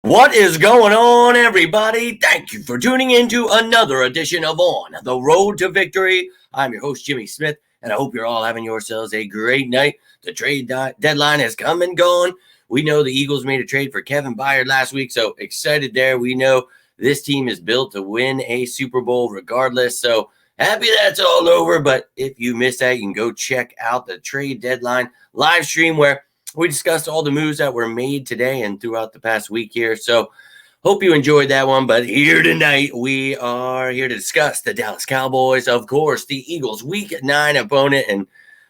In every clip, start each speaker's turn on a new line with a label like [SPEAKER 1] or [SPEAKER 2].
[SPEAKER 1] What is going on, everybody? Thank you for tuning in to another edition of On the Road to Victory. I'm your host, Jimmy Smith, and I hope you're all having yourselves a great night. The trade deadline has come and gone. We know the Eagles made a trade for Kevin Byard last week, so excited there. We know this team is built to win a Super Bowl regardless, so happy that's all over. But if you missed that, you can go check out the trade deadline live stream where we discussed all the moves that were made today and throughout the past week here. So hope you enjoyed that one. But here tonight, we are here to discuss the Dallas Cowboys, of course, the Eagles' Week 9 opponent. And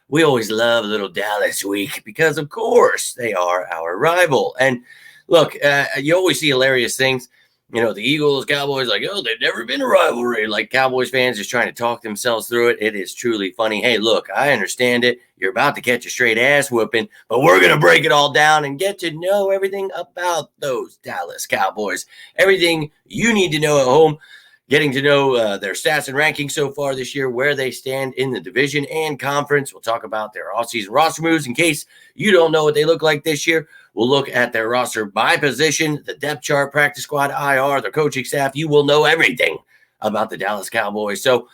[SPEAKER 1] we always love a little Dallas week because, of course, they are our rival. And look, you always see hilarious things. You know, the Eagles, Cowboys, like, oh, they've never been a rivalry. Like Cowboys fans just trying to talk themselves through it. It is truly funny. Hey, look, I understand it. You're about to catch a straight ass whooping, but we're going to break it all down and get to know everything about those Dallas Cowboys. Everything you need to know at home, getting to know their stats and rankings so far this year, where they stand in the division and conference. We'll talk about their offseason roster moves in case you don't know what they look like this year. We'll look at their roster by position, the depth chart, practice squad, IR, their coaching staff. You will know everything about the Dallas Cowboys. So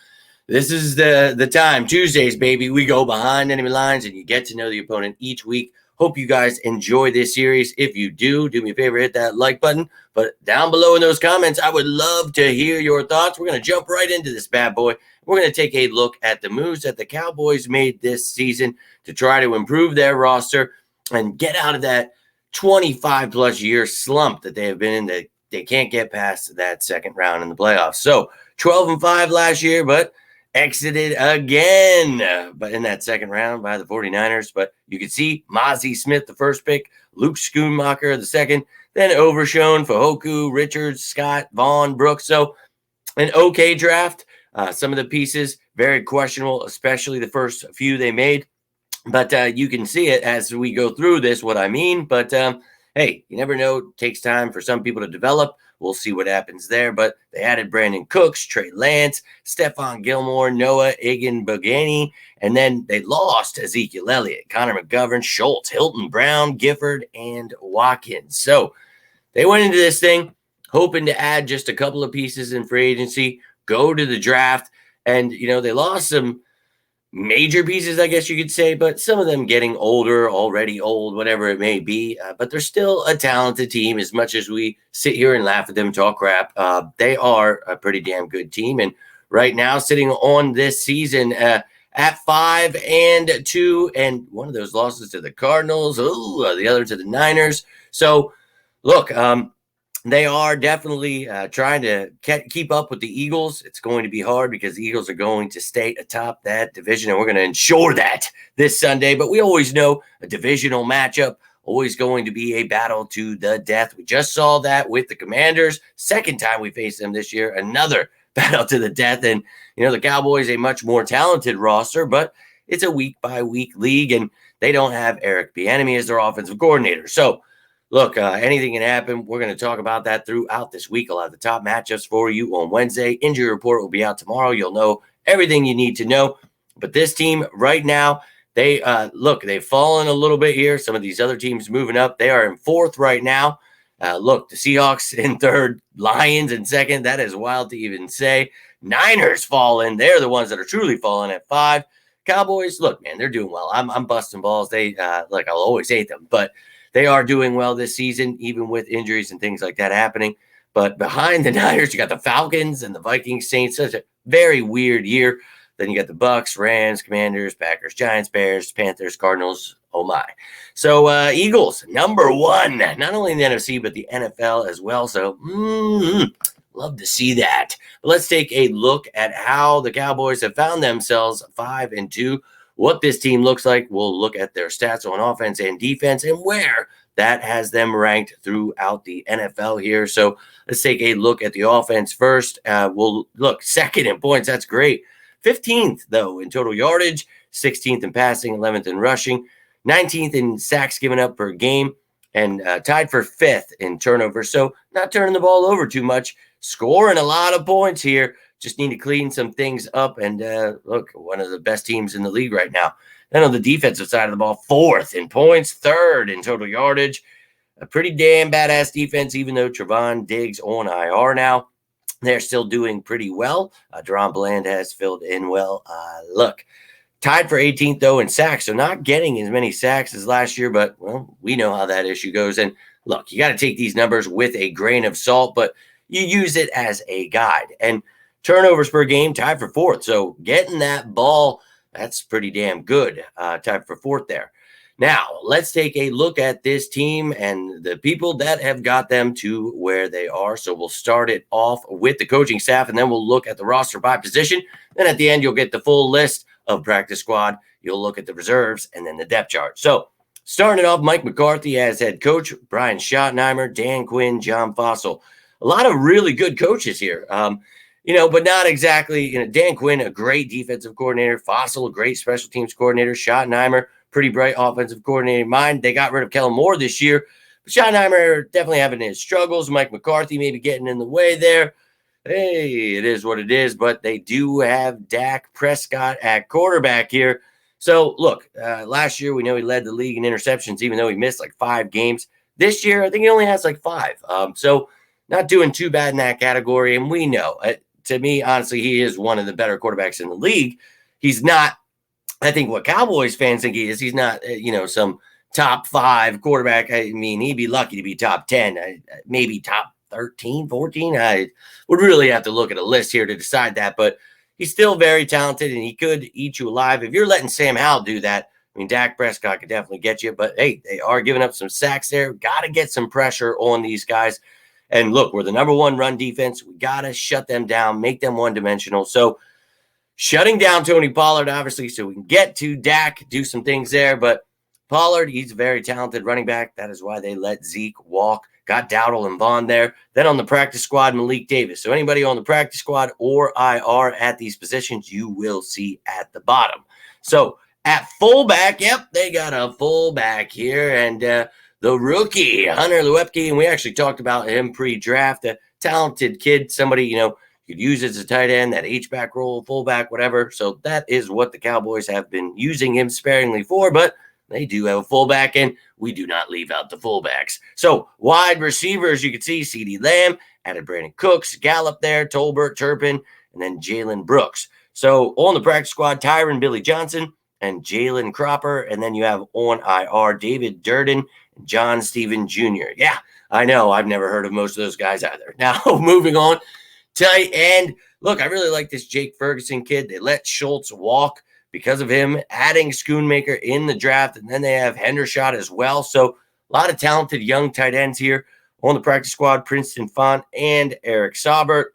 [SPEAKER 1] this is the time. Tuesdays, baby. We go behind enemy lines, and you get to know the opponent each week. Hope you guys enjoy this series. If you do me a favor, hit that like button. But down below in those comments, I would love to hear your thoughts. We're going to jump right into this bad boy. We're going to take a look at the moves that the Cowboys made this season to try to improve their roster and get out of that 25-plus year slump that they have been in, that they can't get past that second round in the playoffs. So 12-5 last year, but exited again but in that second round by the 49ers. But you can see Mozzie Smith, the first pick, Luke Schoonmaker, the second, then Overshown, Fajoku, Richards, Scott, Vaughn, Brooks. So an okay draft. Some of the pieces, very questionable, especially the first few they made. But you can see it as we go through this, what I mean. But hey, you never know. It takes time for some people to develop. We'll see what happens there. But they added Brandon Cooks, Trey Lance, Stephon Gilmore, Noah Iguodala, and then they lost Ezekiel Elliott, Connor McGovern, Schultz, Hilton Brown, Gifford, and Watkins. So they went into this thing hoping to add just a couple of pieces in free agency, go to the draft, and, you know, they lost some major pieces, I guess you could say, but some of them getting older, already old, whatever it may be. But they're still a talented team. As much as we sit here and laugh at them, talk crap, they are a pretty damn good team. And right now, sitting on this season at 5-2, and one of those losses to the Cardinals, the other to the Niners. So, look, they are definitely trying to keep up with the Eagles. It's going to be hard because the Eagles are going to stay atop that division, and we're going to ensure that this Sunday. But we always know a divisional matchup, always going to be a battle to the death. We just saw that with the Commanders. Second time we faced them this year, another battle to the death. And, you know, the Cowboys, a much more talented roster, but it's a week-by-week league, and they don't have Eric Bieniemy as their offensive coordinator. So, look, anything can happen. We're going to talk about that throughout this week. I'll have the top matchups for you on Wednesday. Injury report will be out tomorrow. You'll know everything you need to know. But this team right now, they've fallen a little bit here. Some of these other teams moving up. They are in fourth right now. Look, the Seahawks in third, Lions in second. That is wild to even say. Niners falling. They're the ones that are truly falling at 5. Cowboys, look, man, they're doing well. I'm busting balls. I'll always hate them, but they are doing well this season, even with injuries and things like that happening. But behind the Niners, you got the Falcons and the Vikings, Saints. Such a very weird year. Then you got the Bucks, Rams, Commanders, Packers, Giants, Bears, Panthers, Cardinals. Oh, my. So Eagles, number 1, not only in the NFC, but the NFL as well. So love to see that. But let's take a look at how the Cowboys have found themselves 5-2. What this team looks like. We'll look at their stats on offense and defense and where that has them ranked throughout the NFL here. So let's take a look at the offense first. We'll look second in points. That's great. 15th, though, in total yardage, 16th in passing, 11th in rushing, 19th in sacks given up per game, and tied for 5th in turnovers. So not turning the ball over too much, scoring a lot of points here. Just need to clean some things up. And look, one of the best teams in the league right now. Then on the defensive side of the ball, 4th in points, 3rd in total yardage, a pretty damn badass defense, even though Trevon Diggs on IR now. They're still doing pretty well. Deron Bland has filled in well. Look, tied for 18th, though, in sacks. So not getting as many sacks as last year, but, well, we know how that issue goes. And look, you got to take these numbers with a grain of salt, but you use it as a guide. And turnovers per game, tied for 4th. So getting that ball, that's pretty damn good. Tied for 4th there. Now, let's take a look at this team and the people that have got them to where they are. So we'll start it off with the coaching staff, and then we'll look at the roster by position. Then at the end, you'll get the full list of practice squad. You'll look at the reserves and then the depth chart. So starting it off, Mike McCarthy as head coach, Brian Schottenheimer, Dan Quinn, John Fossil. A lot of really good coaches here. But not exactly, Dan Quinn, a great defensive coordinator, Fossil, a great special teams coordinator, Schottenheimer, pretty bright offensive coordinator mind. They got rid of Kellen Moore this year, but Schottenheimer definitely having his struggles. Mike McCarthy maybe getting in the way there. Hey, it is what it is, but they do have Dak Prescott at quarterback here. So, look, last year we know he led the league in interceptions, even though he missed like 5 games. This year, I think he only has like 5. So not doing too bad in that category, and we know. To me, honestly, he is one of the better quarterbacks in the league. He's not, I think, what Cowboys fans think he is. He's not, some top 5 quarterback. I mean, he'd be lucky to be top 10, maybe top 13, 14. I would really have to look at a list here to decide that, but he's still very talented, and he could eat you alive. If you're letting Sam Howell do that, I mean, Dak Prescott could definitely get you, but hey, they are giving up some sacks there. Got to get some pressure on these guys. And look, we're the number 1 run defense. We got to shut them down, make them one-dimensional. So shutting down Tony Pollard, obviously, so we can get to Dak, do some things there. But Pollard, he's a very talented running back. That is why they let Zeke walk. Got Dowdle and Vaughn there. Then on the practice squad, Malik Davis. So anybody on the practice squad or IR at these positions, you will see at the bottom. So at fullback, yep, they got a fullback here. And the rookie, Hunter Luepke, and we actually talked about him pre-draft, a talented kid, somebody, you could use as a tight end, that H-back role, fullback, whatever. So that is what the Cowboys have been using him sparingly for, but they do have a fullback, and we do not leave out the fullbacks. So wide receivers, you can see CeeDee Lamb, added Brandon Cooks, Gallup there, Tolbert, Turpin, and then Jalen Brooks. So on the practice squad, Tyron Billy Johnson and Jalen Cropper, and then you have on IR David Durden, John Steven Jr. Yeah, I know. I've never heard of most of those guys either. Now, moving on. Tight end. Look, I really like this Jake Ferguson kid. They let Schultz walk because of him, adding Schoonmaker in the draft, and then they have Hendershot as well. So a lot of talented young tight ends here on the practice squad, Princeton Font and Eric Saubert.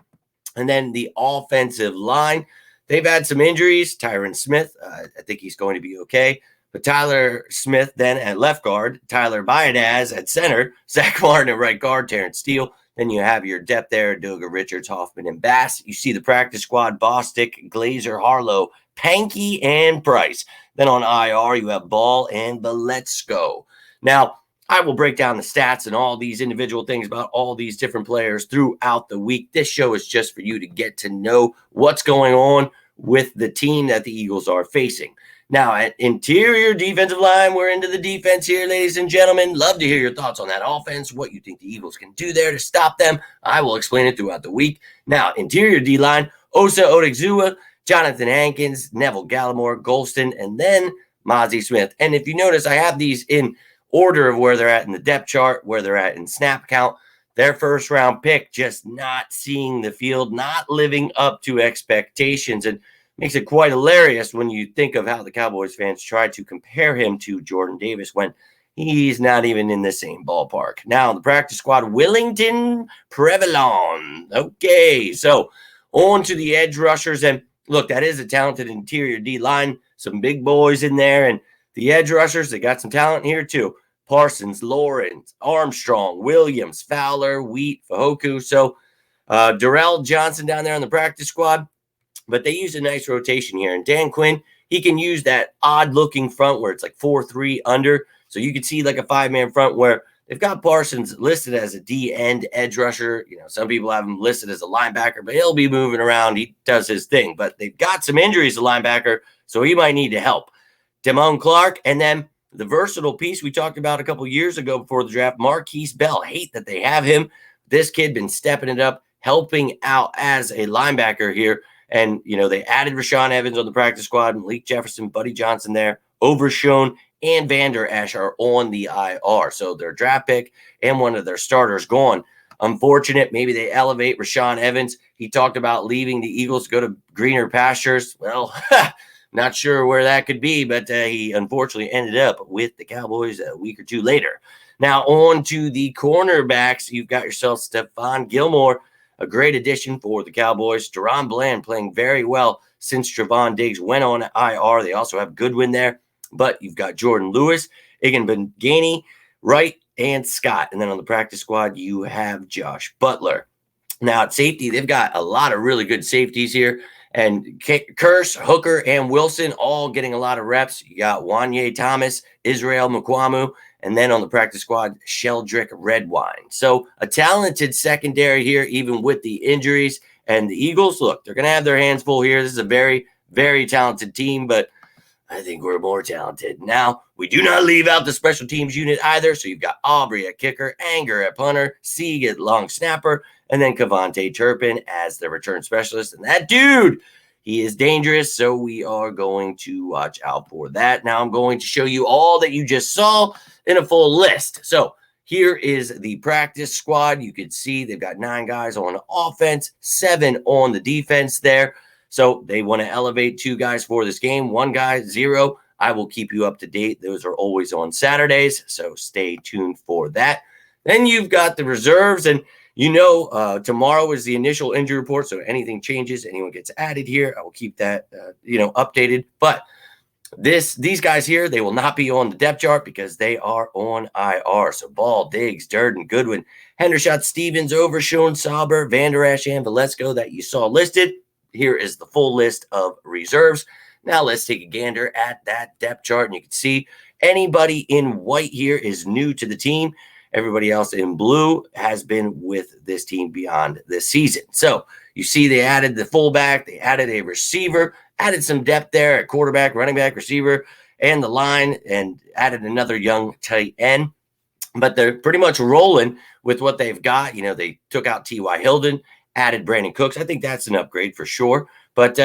[SPEAKER 1] And then the offensive line. They've had some injuries. Tyron Smith, I think he's going to be okay. But Tyler Smith then at left guard, Tyler Biadasz at center, Zach Martin at right guard, Terrence Steele. Then you have your depth there, Doga, Richards, Hoffman, and Bass. You see the practice squad, Bostic, Glazer, Harlow, Pankey, and Price. Then on IR, you have Ball and Beletsko. Now, I will break down the stats and all these individual things about all these different players throughout the week. This show is just for you to get to know what's going on with the team that the Eagles are facing. Now, at interior defensive line, we're into the defense here, ladies and gentlemen. Love to hear your thoughts on that offense, what you think the Eagles can do there to stop them. I will explain it throughout the week. Now, interior D-line, Osa Odigizua, Jonathan Hankins, Neville Gallimore, Golston, and then Mozzie Smith. And if you notice, I have these in order of where they're at in the depth chart, where they're at in snap count. Their first-round pick just not seeing the field, not living up to expectations, and makes it quite hilarious when you think of how the Cowboys fans try to compare him to Jordan Davis when he's not even in the same ballpark. Now, the practice squad, Willington Prevalon. Okay, so on to the edge rushers. And look, that is a talented interior D-line. Some big boys in there. And the edge rushers, they got some talent here too. Parsons, Lawrence, Armstrong, Williams, Fowler, Wheat, Fahoku. So Darrell Johnson down there on the practice squad. But they use a nice rotation here. And Dan Quinn, he can use that odd-looking front where it's like 4-3 under. So you can see like a 5-man front where they've got Parsons listed as a D-end edge rusher. Some people have him listed as a linebacker, but he'll be moving around. He does his thing. But they've got some injuries to linebacker, so he might need to help. Damone Clark, and then the versatile piece we talked about a couple years ago before the draft, Marquise Bell. Hate that they have him. This kid been stepping it up, helping out as a linebacker here. And, they added Rashaan Evans on the practice squad, Malik Jefferson, Buddy Johnson there, Overshown, and Vander Esch are on the IR. So their draft pick and one of their starters gone. Unfortunate. Maybe they elevate Rashaan Evans. He talked about leaving the Eagles to go to greener pastures. Well, not sure where that could be, but he unfortunately ended up with the Cowboys a week or two later. Now on to the cornerbacks. You've got yourself Stephon Gilmore, a great addition for the Cowboys. Deron Bland playing very well since Trevon Diggs went on IR. They also have Goodwin there, but you've got Jordan Lewis, Igbinoghene, Wright, and Scott. And then on the practice squad, you have Josh Butler. Now at safety, they've got a lot of really good safeties here. And Curse, Hooker, and Wilson all getting a lot of reps. You got Wanye Thomas, Israel Mukwamu, and then on the practice squad, Sheldrick Redwine. So a talented secondary here, even with the injuries. And the Eagles, look, they're going to have their hands full here. This is a very, very talented team, but I think we're more talented. Now, we do not leave out the special teams unit either. So you've got Aubrey at kicker, Anger at punter, Sieg at long snapper, and then Kavontae Turpin as the return specialist. And that dude, he is dangerous. So we are going to watch out for that. Now I'm going to show you all that you just saw in a full list. So here is the practice squad. You can see they've got 9 guys on offense, 7 on the defense there. So they want to elevate 2 guys for this game. 1 guy, 0. I will keep you up to date. Those are always on Saturdays, so stay tuned for that. Then you've got the reserves, and tomorrow is the initial injury report, so anything changes, anyone gets added here, I will keep that updated. But these guys here, they will not be on the depth chart because they are on IR. So Ball, Diggs, Durden, Goodwin, Hendershot, Stevens, Overshown, Sauber, Vander Esch, and Valesco that you saw listed. Here is the full list of reserves. Now let's take a gander at that depth chart, and you can see anybody in white here is new to the team. Everybody else in blue has been with this team beyond this season. So you see they added the fullback, they added a receiver, added some depth there at quarterback, running back, receiver, and the line, and added another young tight end. But they're pretty much rolling with what they've got. They took out T.Y. Hilton, added Brandon Cooks. I think that's an upgrade for sure. But,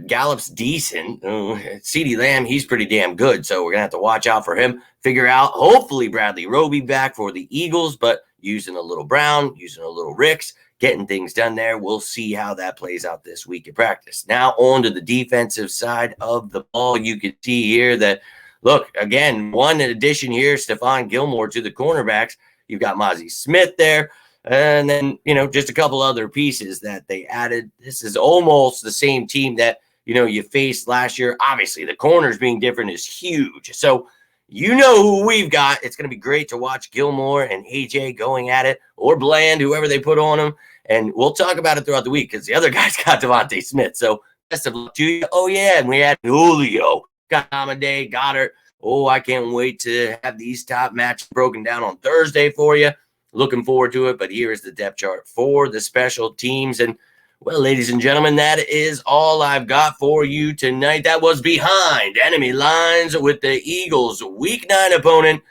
[SPEAKER 1] Gallup's decent. CeeDee Lamb, he's pretty damn good. So we're going to have to watch out for him. Figure out, hopefully, Bradley Roby back for the Eagles, but using a little Brown, using a little Ricks, getting things done there. We'll see how that plays out this week in practice. Now on to the defensive side of the ball. You can see here that, look, again, one addition here, Stephon Gilmore to the cornerbacks. You've got Mozzie Smith there. And then, just a couple other pieces that they added. This is almost the same team that, you faced last year. Obviously, the corners being different is huge. So, who we've got. It's going to be great to watch Gilmore and AJ going at it, or Bland, whoever they put on them. And we'll talk about it throughout the week because the other guys got Devontae Smith. So, best of luck to you. Oh, yeah, and we had Julio, got Amade, Goddard. Oh, I can't wait to have these top matches broken down on Thursday for you. Looking forward to it, but here is the depth chart for the special teams. And, well, ladies and gentlemen, that is all I've got for you tonight. That was Behind Enemy Lines with the Eagles' Week 9 opponent,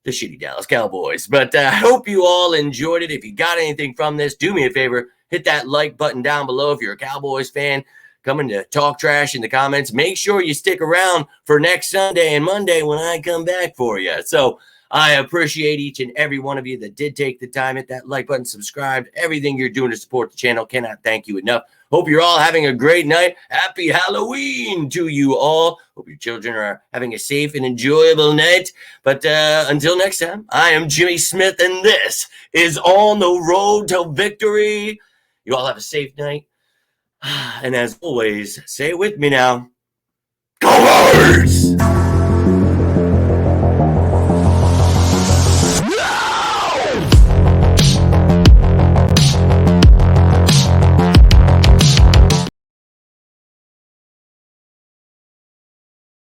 [SPEAKER 1] the shitty Dallas Cowboys. But I hope you all enjoyed it. If you got anything from this, do me a favor, hit that like button down below if you're a Cowboys fan. Coming to talk trash in the comments. Make sure you stick around for next Sunday and Monday when I come back for you. So, I appreciate each and every one of you that did take the time, hit that like button, subscribe, everything you're doing to support the channel. Cannot thank you enough. Hope you're all having a great night. Happy Halloween to you all. Hope your children are having a safe and enjoyable night. But until next time, I am Jimmy Smith, and this is On the Road to Victory. You all have a safe night. And as always, say it with me now. Cowboys!